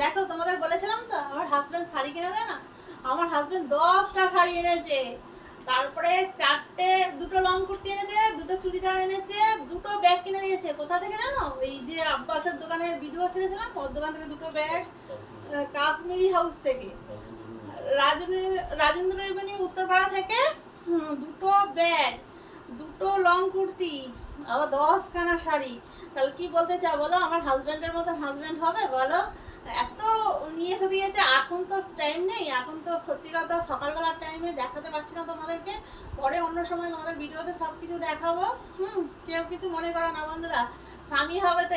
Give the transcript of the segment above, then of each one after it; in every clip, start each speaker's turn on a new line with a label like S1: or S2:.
S1: দেখো তোমাদের বলেছিলাম তো আমার হাজবেন্ড শাড়ি কিনে দেয় না। আমার হাজবেন্ড 10টা শাড়ি এনেছে, তারপরে দুটো লং কুর্তি এনেছে, দুটো চুড়িদার এনেছে, দুটো ব্যাগ কিনে দিয়েছে। কোথা থেকে জানো? এই যে আব্বাসের দোকানের ভিডিও ছেড়েছিলাম, ওর দোকান থেকে দুটো ব্যাগ, কাশ্মীরি হাউস থেকে, রাজেন্দ্র এভিনিউ উত্তরপাড়া থেকে দুটো ব্যাগ, দুটো লং কুর্তি, আবার 10খানা শাড়ি। তাহলে কি বলতে চাও বলো? আমার হাজব্যান্ডের মতো হাজব্যান্ড হবে বলো? এত নিয়ে এসে দিয়েছে। এখন তো টাইম নেই, এখন তো সত্যি কথা সকালবেলার টাইমে দেখাতে পারছি না তোমাদেরকে, পরে অন্য সময় তোমাদের ভিডিওতে সব কিছু দেখাবো। কেউ কিছু মনে করো না বন্ধুরা, স্বামী হবে তো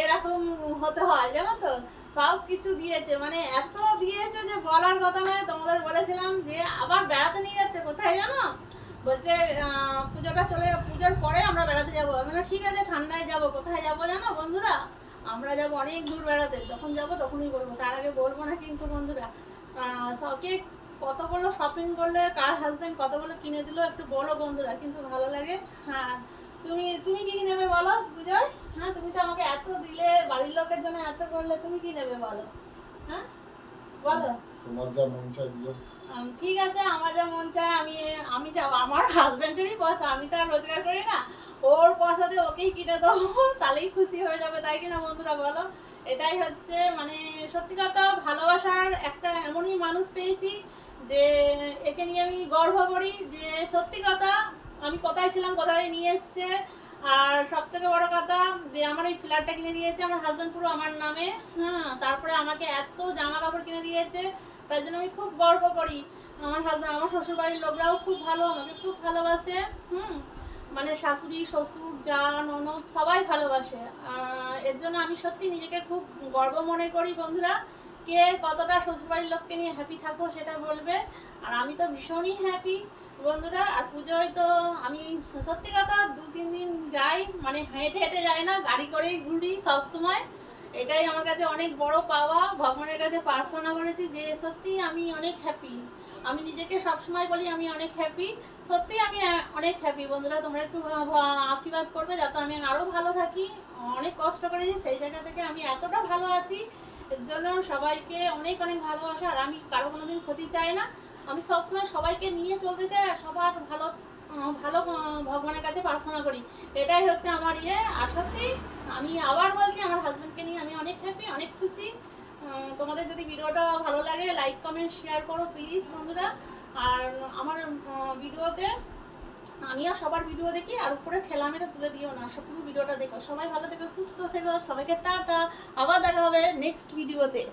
S1: এরকম হতে হয় জানো তো। সব কিছু দিয়েছে, মানে এত দিয়েছে যে বলার কথা নয়। তোমাদের বলেছিলাম যে আবার বেড়াতে নিয়ে যাচ্ছে, কোথায় জানো? বলছে পুজোর পরে আমরা বেড়াতে যাবো। আমি বললাম ঠিক আছে, ঠান্ডায় যাবো। কোথায় যাবো জানো বন্ধুরা? আমরা যাবো অনেক দূর বেড়াতে, যখন যাবো তখনই বলবো, তার আগে বলবো না কিন্তু বন্ধুরা। সবকে কতগুলো শপিং করলে, কার হাজবেন্ড কতগুলো কিনে দিল একটু বলো বন্ধুরা, কিন্তু ভালো লাগে। হ্যাঁ, তুমি কি নেবে বলো পুজোয়? হ্যাঁ, তুমি তো আমাকে এত দিলে, বাড়ির লোকের জন্য এত করলে, তুমি কি নেবে বলো? হ্যাঁ বলো।
S2: তোমার যা মন চায় দিও।
S1: ঠিক আছে, আমার যা মন চায় আমি যাব। আমার হাজবেন্ডেরই পয়সা, আমি তো আর রোজগার করি না। ওর পয়সাতে ওকেই কিনে দেবো, তাহলেই খুশি হয়ে যাবে, তাই কিনা বন্ধুরা বলো? এটাই হচ্ছে মানে সত্যি কথা, ভালোবাসার একটা এমনই মানুষ পেয়েছি যে একে নিয়ে আমি গর্ব করি। যে সত্যি কথা, আমি কোথায় ছিলাম, কোথায় নিয়ে এসছে। আর সব থেকে বড় কথা যে আমার এই ফ্ল্যাটটা কিনে দিয়েছে আমার হাজবেন্ড পুরো আমার নামে। হ্যাঁ, তারপরে আমাকে এত জামা কাপড় কিনে দিয়েছে, তাই জন্য আমি খুব গর্ব করি। আমার হাজবেন্ড, আমার শ্বশুরবাড়ির লোকরাও খুব ভালো, আমাকে খুব ভালোবাসে। মানে শাশুড়ি, শ্বশুর, যা, ননদ সবাই ভালোবাসে। এর জন্য আমি সত্যি নিজেকে খুব গর্ব মনে করি বন্ধুরা। কে কতটা শ্বশুরবাড়ির লোককে নিয়ে হ্যাপি থাকো সেটা বলবে। আর আমি তো ভীষণই হ্যাপি বন্ধুরা। আর পুজোয় তো আমি সত্যি কথা 2-3 দিন যাই, মানে হেঁটে হেঁটে যাই না, গাড়ি করেই ঘুরি সবসময়। এটাই আমার কাছে অনেক বড় পাওয়া। ভগবানের কাছে প্রার্থনা করেছি যে সত্যি আমি অনেক হ্যাপি। আমি নিজেকে সবসময় বলি আমি অনেক হ্যাপি। সত্যি আমি অনেক হ্যাপি বন্ধুরা। তোমরা একটু আশীর্বাদ করবে যাতে আমি আরও ভালো থাকি। অনেক কষ্ট করেছি, সেই জায়গা থেকে আমি এতটা ভালো আছি। এর জন্য সবাইকে অনেক অনেক ভালোবাসা। আর আমি কারো কোনোদিন ক্ষতি চাই না, আমি সবসময় সবাইকে নিয়ে চলতে চাই আর সবার ভালো ভালো ভগবানের কাছে প্রার্থনা করি। এটাই হচ্ছে আমার ইয়ে। আর সত্যি আমি আবার বলছি, আমার হাজব্যান্ডকে নিয়ে আমি অনেক হ্যাপি, অনেক খুশি। তোমাদের যদি ভিডিওটা ভালো লাগে লাইক কমেন্ট শেয়ার করো প্লিজ বন্ধুরা। আর আমার ভিডিওতে আমিও সবার ভিডিও দেখি, আর উপরে ঠেলা মেরে তুলে দিও না, পুরো ভিডিওটা দেখো। সবাই ভালো থেকো, সুস্থ থেকো, সবাইকে টাটা। আবার দেখা হবে নেক্সট ভিডিওতে।